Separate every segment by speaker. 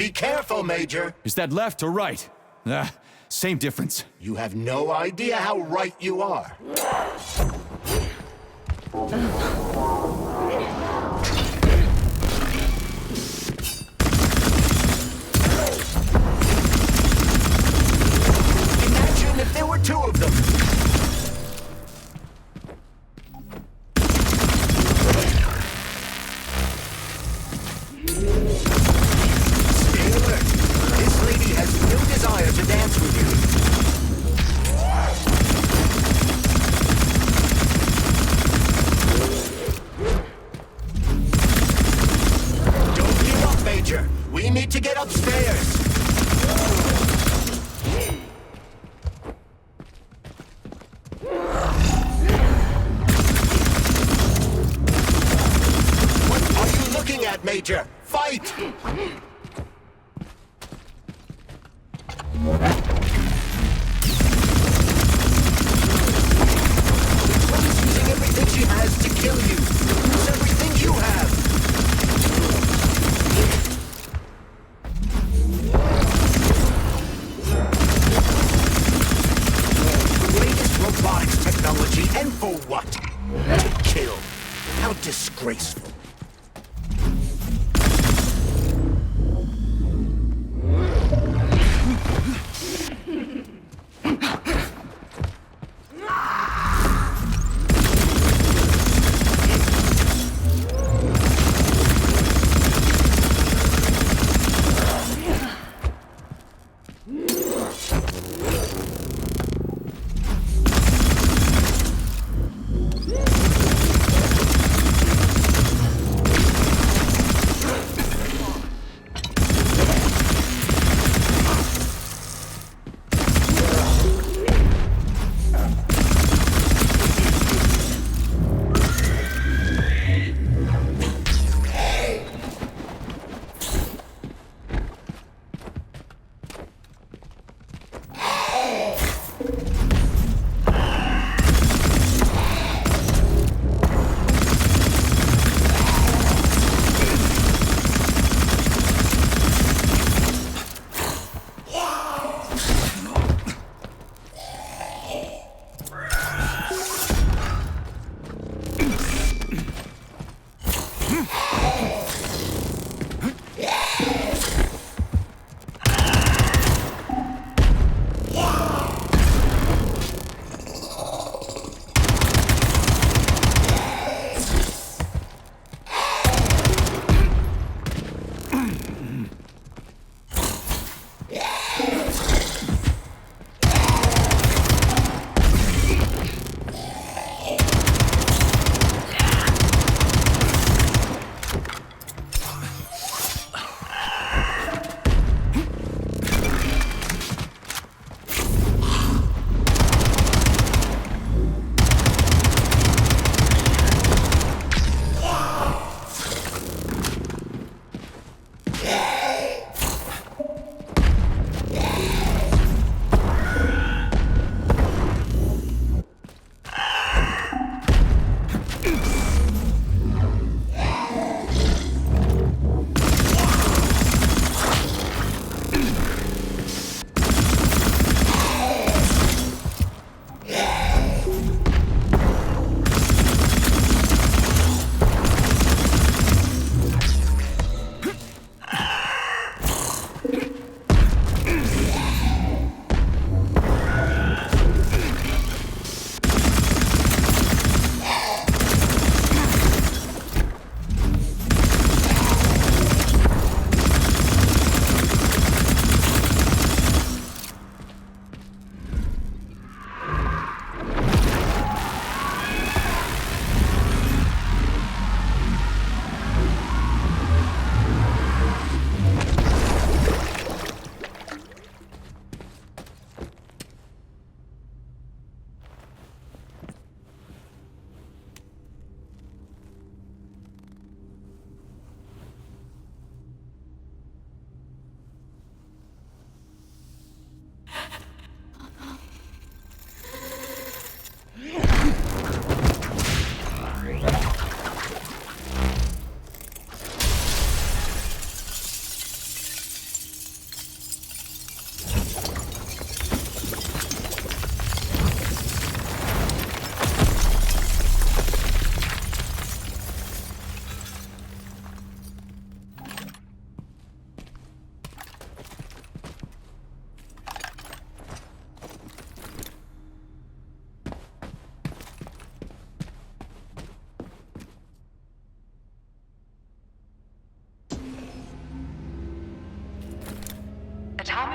Speaker 1: Be careful, Major.
Speaker 2: Is that left or right? Same difference.
Speaker 1: You have no idea how right you are. Imagine if there were two of them. Stay alert. This lady has no desire to dance with you. Don't give up, Major. We need to get upstairs. What are you looking at, Major? Fight! She's using everything she has to kill you. Use everything you have. Latest robotics technology, and for what? To kill. How disgraceful.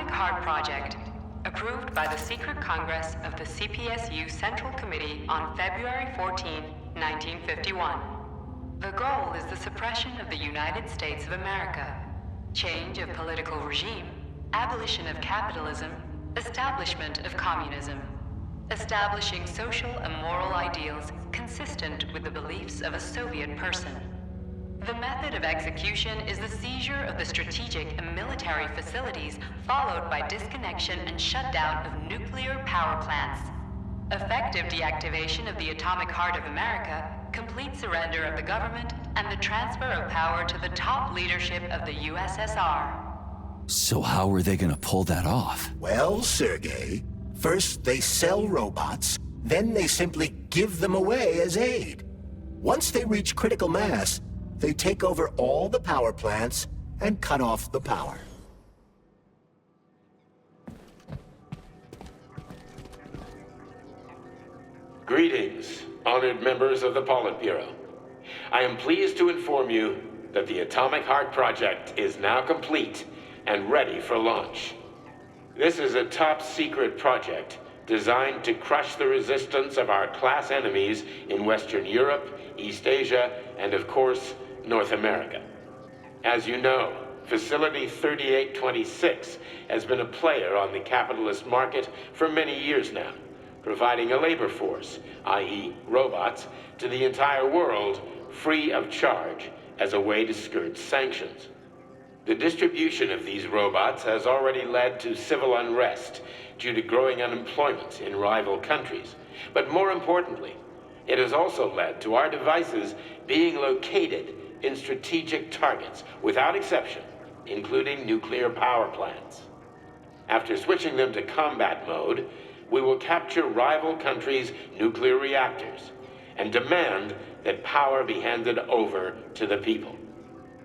Speaker 3: Atomic Heart Project, approved by the Secret Congress of the CPSU Central Committee on February 14, 1951. The goal is the suppression of the United States of America, change of political regime, abolition of capitalism, establishment of communism, establishing social and moral ideals consistent with the beliefs of a Soviet person. The method of execution is the seizure of the strategic and military facilities, followed by disconnection and shutdown of nuclear power plants. Effective deactivation of the atomic heart of America, complete surrender of the government, and the transfer of power to the top leadership of the USSR.
Speaker 2: So how are they gonna pull that off?
Speaker 1: Well, Sergei, first they sell robots, then they simply give them away as aid. Once they reach critical mass, they take over all the power plants and cut off the power.
Speaker 4: Greetings, honored members of the Politburo. I am pleased to inform you that the Atomic Heart Project is now complete and ready for launch. This is a top-secret project designed to crush the resistance of our class enemies in Western Europe, East Asia, and of course, North America. As you know, Facility 3826 has been a player on the capitalist market for many years now, providing a labor force, i.e. robots, to the entire world free of charge as a way to skirt sanctions. The distribution of these robots has already led to civil unrest due to growing unemployment in rival countries. But more importantly, it has also led to our devices being located in strategic targets, without exception, including nuclear power plants. After switching them to combat mode, we will capture rival countries' nuclear reactors and demand that power be handed over to the people.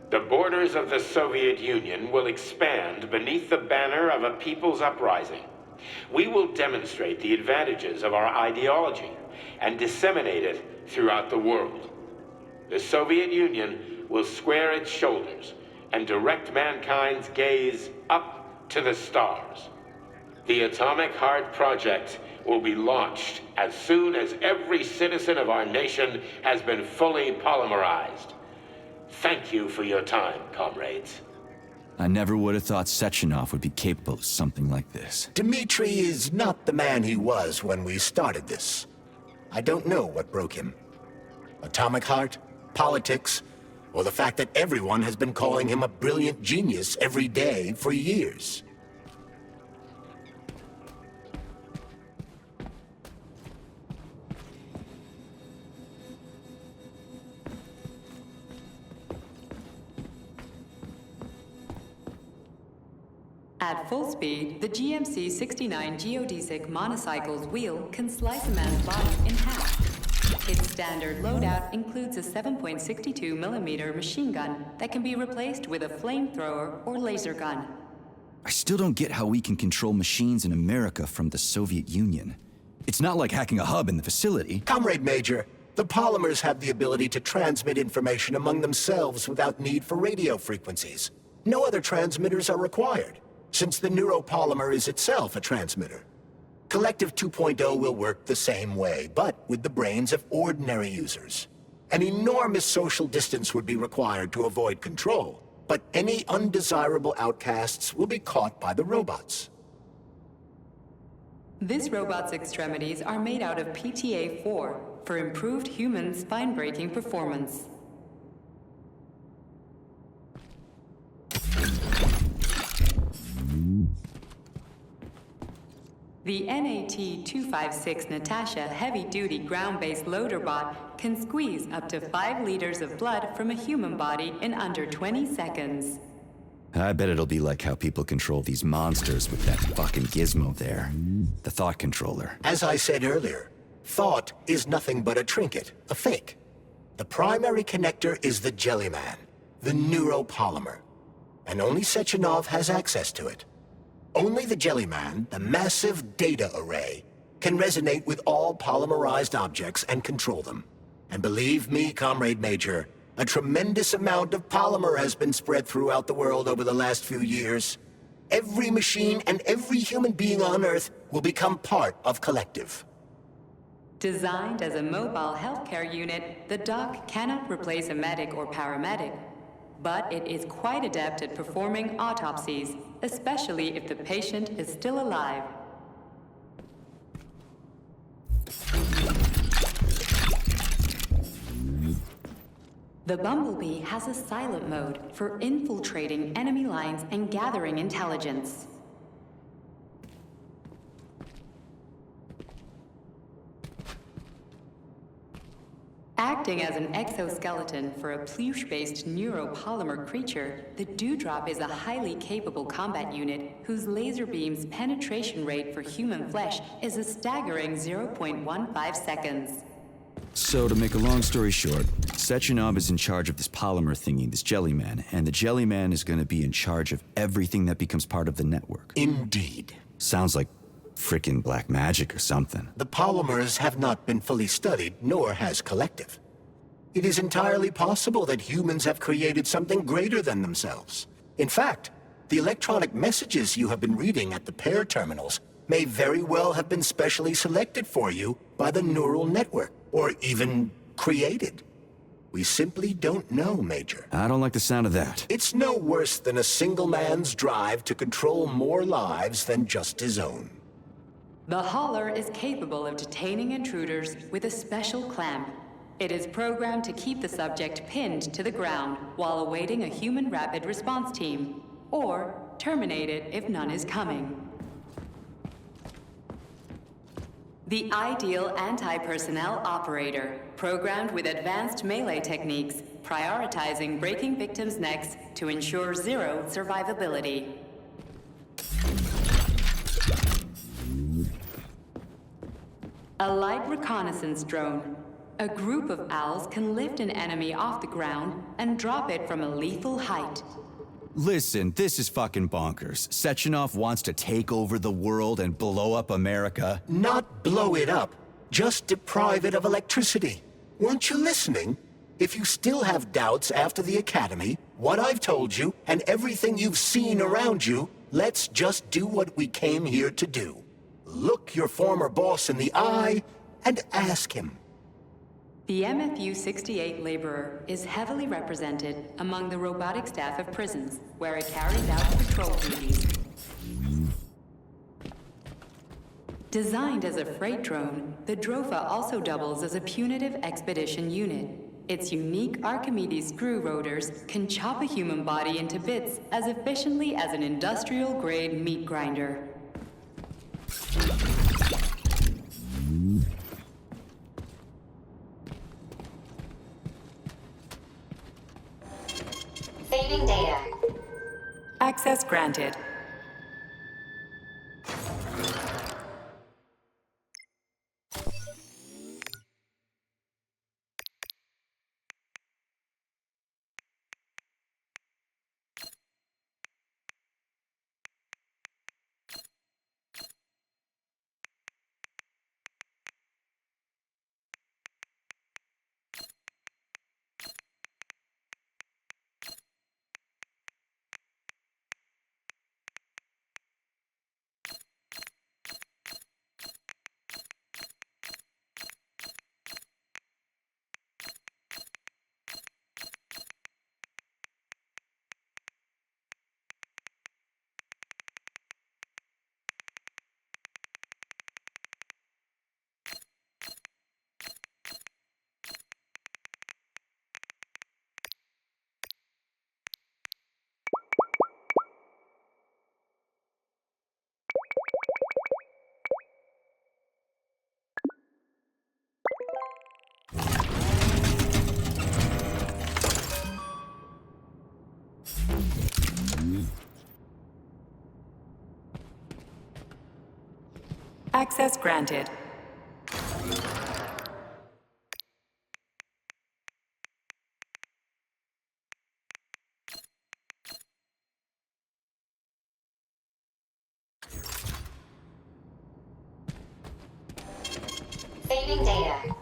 Speaker 4: The borders of the Soviet Union will expand beneath the banner of a people's uprising. We will demonstrate the advantages of our ideology and disseminate it throughout the world. The Soviet Union will square its shoulders and direct mankind's gaze up to the stars. The Atomic Heart Project will be launched as soon as every citizen of our nation has been fully polymerized. Thank you for your time, comrades.
Speaker 2: I never would have thought Sechenov would be capable of something like this.
Speaker 1: Dmitri is not the man he was when we started this. I don't know what broke him. Atomic heart, politics, or the fact that everyone has been calling him a brilliant genius every day for years.
Speaker 3: At full speed, the GMC-69 geodesic monocycle's wheel can slice a man's body in half. Its standard loadout includes a 7.62mm machine gun that can be replaced with a flamethrower or laser gun.
Speaker 2: I still don't get how we can control machines in America from the Soviet Union. It's not like hacking a hub in the facility.
Speaker 1: Comrade Major, the polymers have the ability to transmit information among themselves without need for radio frequencies. No other transmitters are required, since the neuropolymer is itself a transmitter. Collective 2.0 will work the same way, but with the brains of ordinary users. An enormous social distance would be required to avoid control, but any undesirable outcasts will be caught by the robots.
Speaker 3: This robot's extremities are made out of PTA-4 for improved human spine-breaking performance. The NAT-256 Natasha heavy-duty ground-based loader bot can squeeze up to 5 liters of blood from a human body in under 20 seconds.
Speaker 2: I bet it'll be like how people control these monsters with that fucking gizmo there. The thought controller.
Speaker 1: As I said earlier, thought is nothing but a trinket, a fake. The primary connector is the Jellyman, the neuropolymer. And only Sechenov has access to it. Only the Jellyman, the massive data array, can resonate with all polymerized objects and control them. And believe me, Comrade Major, a tremendous amount of polymer has been spread throughout the world over the last few years. every machine and every human being on Earth will become part of Collective.
Speaker 3: Designed as a mobile healthcare unit, the dock cannot replace a medic or paramedic, but it is quite adept at performing autopsies, especially if the patient is still alive. The Bumblebee has a silent mode for infiltrating enemy lines and gathering intelligence. Acting as an exoskeleton for a pluche-based neuropolymer creature, the Dewdrop is a highly capable combat unit whose laser beam's penetration rate for human flesh is a staggering 0.15 seconds.
Speaker 2: So, to make a long story short, Sechenov is in charge of this polymer thingy, this Jellyman, and the Jellyman is gonna be in charge of everything that becomes part of the network.
Speaker 1: Indeed.
Speaker 2: Sounds like frickin' black magic or something.
Speaker 1: The polymers have not been fully studied, nor has Collective. It is entirely possible that humans have created something greater than themselves. In fact, the electronic messages you have been reading at the pair terminals may very well have been specially selected for you by the neural network, or even created. We simply don't know, Major.
Speaker 2: I don't like the sound of that.
Speaker 1: It's no worse than a single man's drive to control more lives than just his own.
Speaker 3: The Hauler is capable of detaining intruders with a special clamp. It is programmed to keep the subject pinned to the ground while awaiting a human rapid response team, or terminate it if none is coming. The ideal anti-personnel operator, programmed with advanced melee techniques, prioritizing breaking victims' necks to ensure zero survivability. A light reconnaissance drone. A group of owls can lift an enemy off the ground and drop it from a lethal height.
Speaker 2: Listen, this is fucking bonkers. Sechenov wants to take over the world and blow up America.
Speaker 1: Not blow it up, just deprive it of electricity. Weren't you listening? If you still have doubts after the Academy, what I've told you, and everything you've seen around you, let's just do what we came here to do. Look your former boss in the eye and ask him.
Speaker 3: The MFU-68 laborer is heavily represented among the robotic staff of prisons, where it carries out patrol duties. Designed as a freight drone, the Drofa also doubles as a punitive expedition unit. Its unique Archimedes screw rotors can chop a human body into bits as efficiently as an industrial-grade meat grinder.
Speaker 5: Saving data.
Speaker 3: Access granted. Access granted.
Speaker 5: Saving data.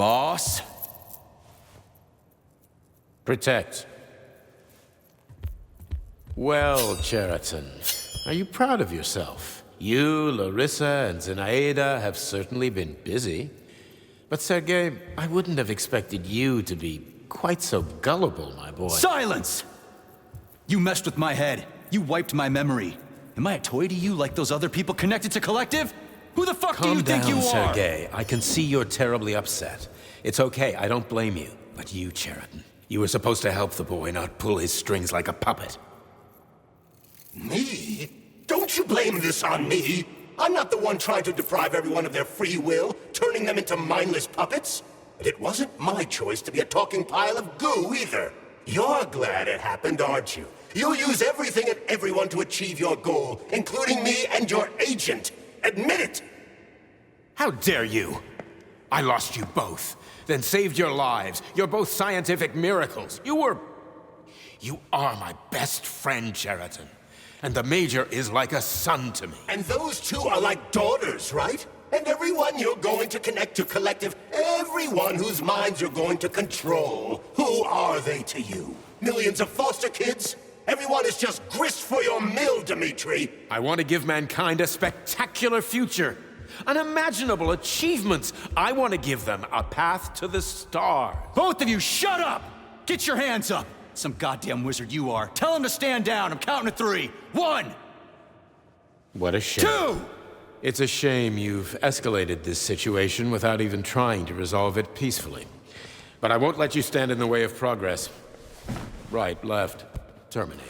Speaker 2: Boss?
Speaker 4: Protect. Well, Cheriton, are you proud of yourself? You, Larissa, and Zenaida have certainly been busy. But Sergei, I wouldn't have expected you to be quite so gullible, my boy.
Speaker 2: Silence! You messed with my head. You wiped my memory. Am I a toy to you like those other people connected to Collective? Who the fuck do you think you are?
Speaker 4: Calm down, Sergei. I can see you're terribly upset. It's okay, I don't blame you. But you, Cheriton, you were supposed to help the boy, not pull his strings like a puppet.
Speaker 1: Me? Don't you blame this on me? I'm not the one trying to deprive everyone of their free will, turning them into mindless puppets. And it wasn't my choice to be a talking pile of goo either. You're glad it happened, aren't you? You'll use everything and everyone to achieve your goal, including me and your agent. Admit it!
Speaker 4: How dare you! I lost you both, then saved your lives. You're both scientific miracles. You are my best friend, Cheriton. And the Major is like a son to me.
Speaker 1: And those two are like daughters, right? And everyone you're going to connect to Collective, everyone whose minds you're going to control, who are they to you? Millions of foster kids? Everyone is just grist for your mill, Dimitri.
Speaker 4: I want to give mankind a spectacular future. Unimaginable achievements. I want to give them a path to the stars.
Speaker 2: Both of you, shut up! Get your hands up! Some goddamn wizard you are. Tell him to stand down. I'm counting to 3. 1!
Speaker 4: What a shame.
Speaker 2: 2!
Speaker 4: It's a shame you've escalated this situation without even trying to resolve it peacefully. But I won't let you stand in the way of progress. Right, left, terminate.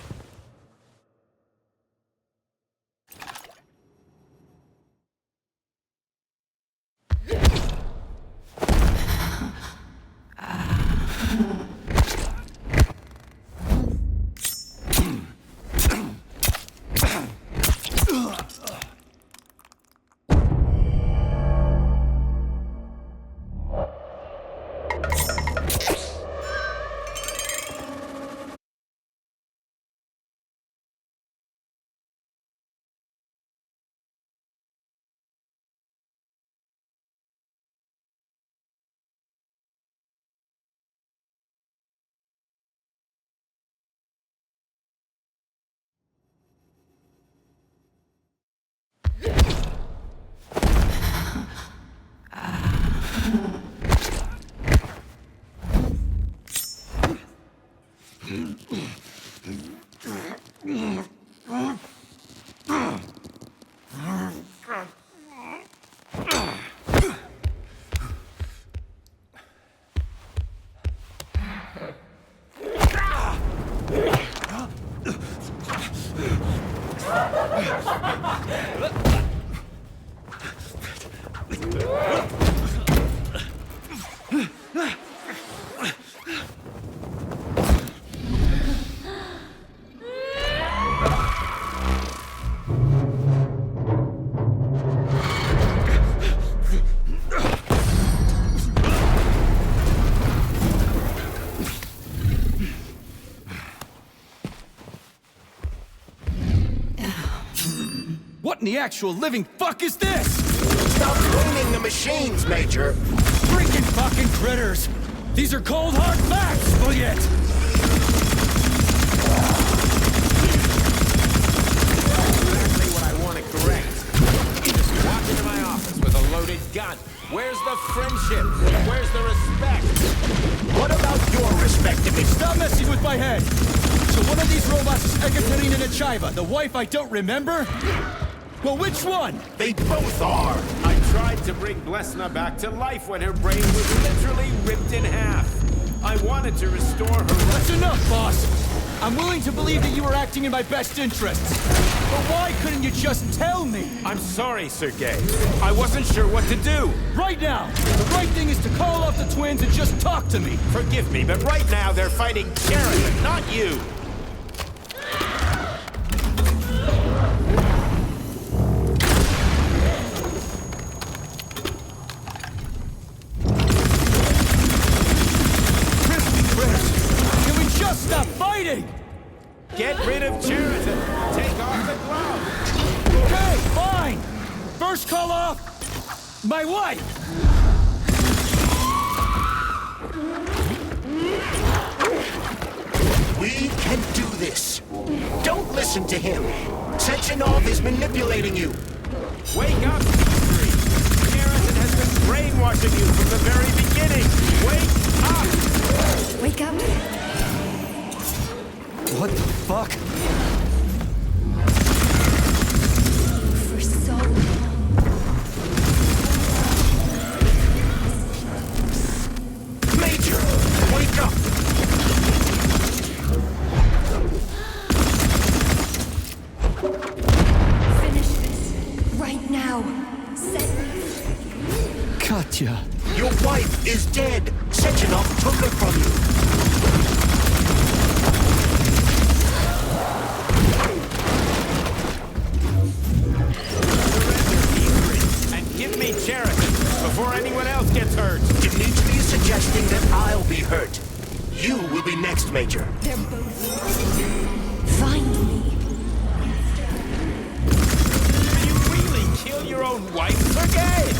Speaker 2: What in the actual living fuck is this?
Speaker 1: Stop blaming the machines, Major.
Speaker 2: Freaking fucking critters! These are cold hard facts, Juliet!
Speaker 4: Exactly what I want to correct. You just walk into my office with a loaded gun. Where's the friendship? Where's the respect?
Speaker 1: What about your respect to me?
Speaker 2: Stop messing with my head! So one of these robots is Ekaterina Nechaeva, the wife I don't remember? Well, which one?
Speaker 1: They both are.
Speaker 4: I tried to bring Blesna back to life when her brain was literally ripped in half. I wanted to restore her.
Speaker 2: That's enough, boss! I'm willing to believe that you were acting in my best interests. But why couldn't you just tell me?
Speaker 4: I'm sorry, Sergei. I wasn't sure what to do.
Speaker 2: Right now, the right thing is to call off the twins and just talk to me.
Speaker 4: Forgive me, but right now they're fighting Cheriton, not you.
Speaker 2: Stop fighting!
Speaker 4: Get rid of Cheriton. Take off the glove.
Speaker 2: Okay, fine. First call off my wife.
Speaker 1: listen to him. Sechenov is manipulating you.
Speaker 4: Wake up, Dimitri! Garrison has been brainwashing you from the very beginning! Wake up!
Speaker 6: Wake up.
Speaker 2: What the fuck?
Speaker 6: For so long.
Speaker 1: Major, wake up!
Speaker 6: Finish this. Right now. Set me free.
Speaker 2: Katya.
Speaker 1: Your wife is dead. Sechenov took her from you.
Speaker 4: And give me Cherokee before anyone else gets hurt!
Speaker 1: Dimitri is suggesting that I'll be hurt. You will be next, Major.
Speaker 6: They're both. Find me.
Speaker 4: Will you really kill your own wife, Sergei?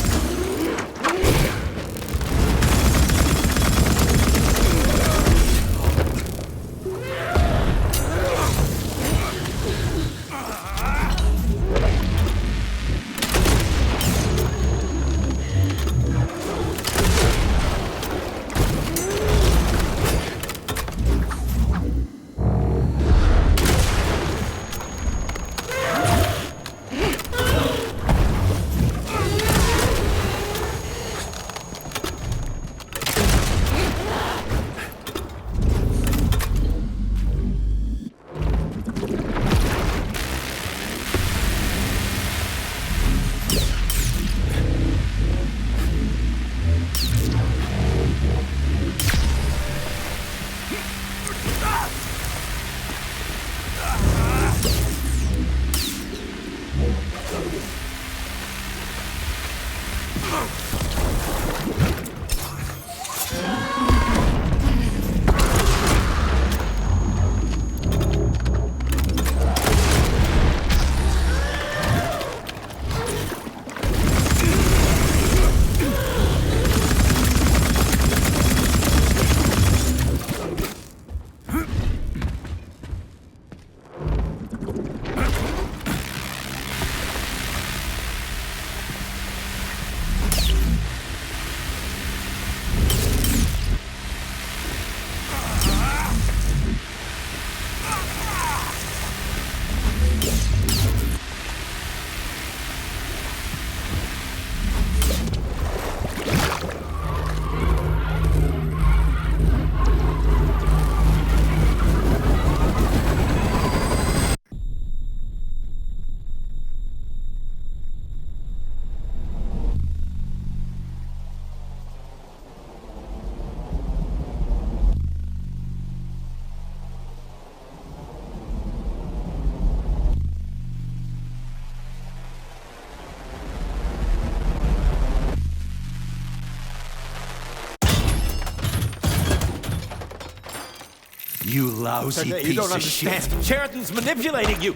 Speaker 2: You lousy
Speaker 4: Sergei,
Speaker 2: piece
Speaker 4: you don't
Speaker 2: of shit.
Speaker 4: understand. Sheraton's manipulating you!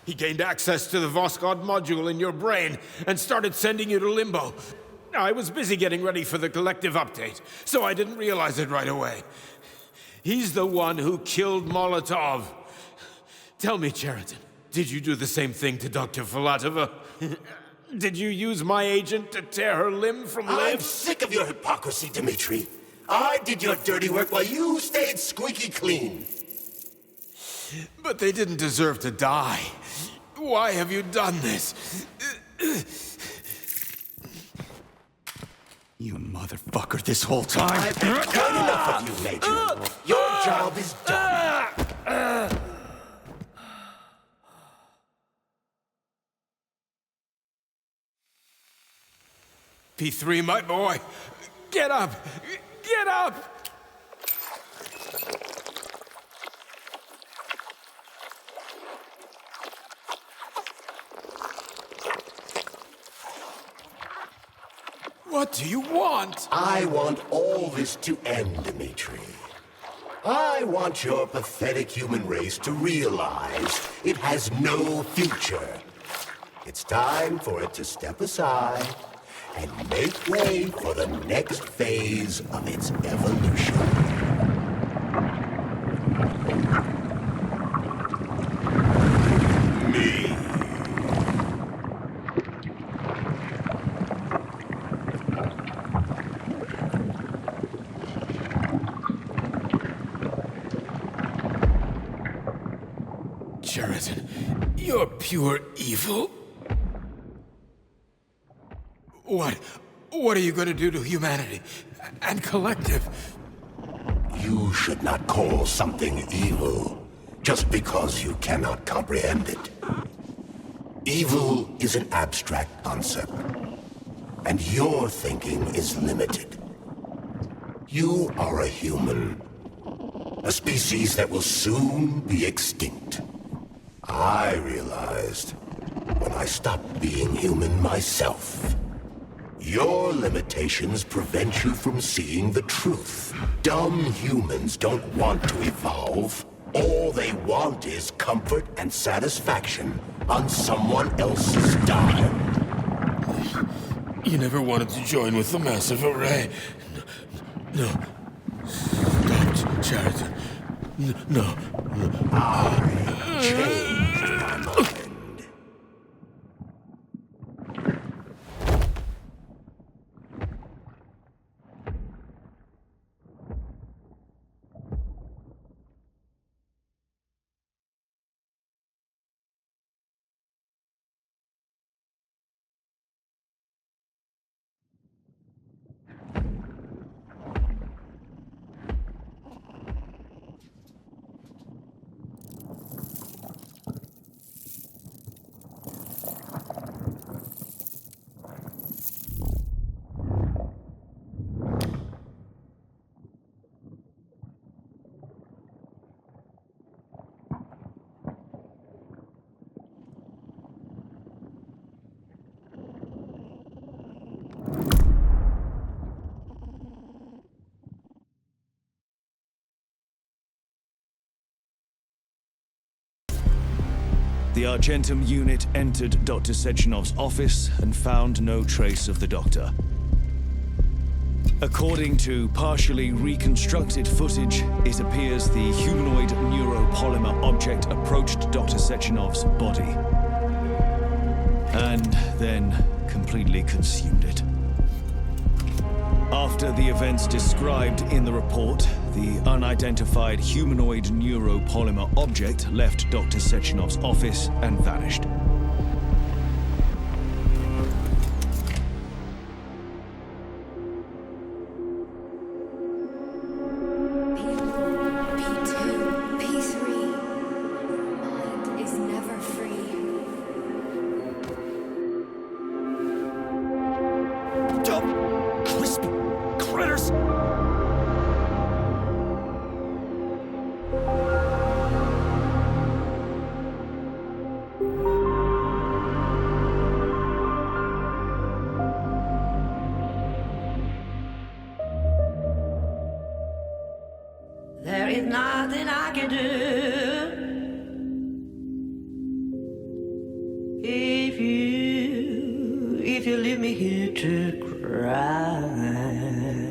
Speaker 4: He gained access to the Voskhod module in your brain and started sending you to Limbo. I was busy getting ready for the collective update, so I didn't realize it right away. He's the one who killed Molotov. Tell me, Cheriton, did you do the same thing to Dr. Filatova? Did you use my agent to tear her limb from limb?
Speaker 1: I'm sick of your hypocrisy, Dimitri. I did your dirty work while you stayed squeaky clean.
Speaker 4: But they didn't deserve to die. Why have you done this?
Speaker 2: You motherfucker this whole time.
Speaker 1: I've had quite enough of you, Major. Your job is done.
Speaker 4: P3, my boy. Get up! Get up! What do you want?
Speaker 1: I want all this to end, Dimitri. I want your pathetic human race to realize it has no future. It's time for it to step aside and make way for the next phase of its evolution. Me.
Speaker 4: Sheridan, you're pure evil. What are you going to do to humanity and collective?
Speaker 1: You should not call something evil just because you cannot comprehend it. Evil is an abstract concept, and your thinking is limited. You are a human, a species that will soon be extinct. I realized when I stopped being human myself. Your limitations prevent you from seeing the truth. Dumb humans don't want to evolve. All they want is comfort and satisfaction on someone else's dime.
Speaker 4: You never wanted to join with the massive array. No. Stop, Sheridan. No.
Speaker 1: I changed my mind.
Speaker 7: The Argentum unit entered Dr. Sechenov's office and found no trace of the doctor. According to partially reconstructed footage, it appears the humanoid neuropolymer object approached Dr. Sechenov's body and then completely consumed it. After the events described in the report, the unidentified humanoid neuropolymer object left Dr. Sechenov's office and vanished.
Speaker 6: P2, P3. Mind is never free.
Speaker 7: Dumb, crispy critters!
Speaker 8: There is nothing I can do if you leave me here to cry.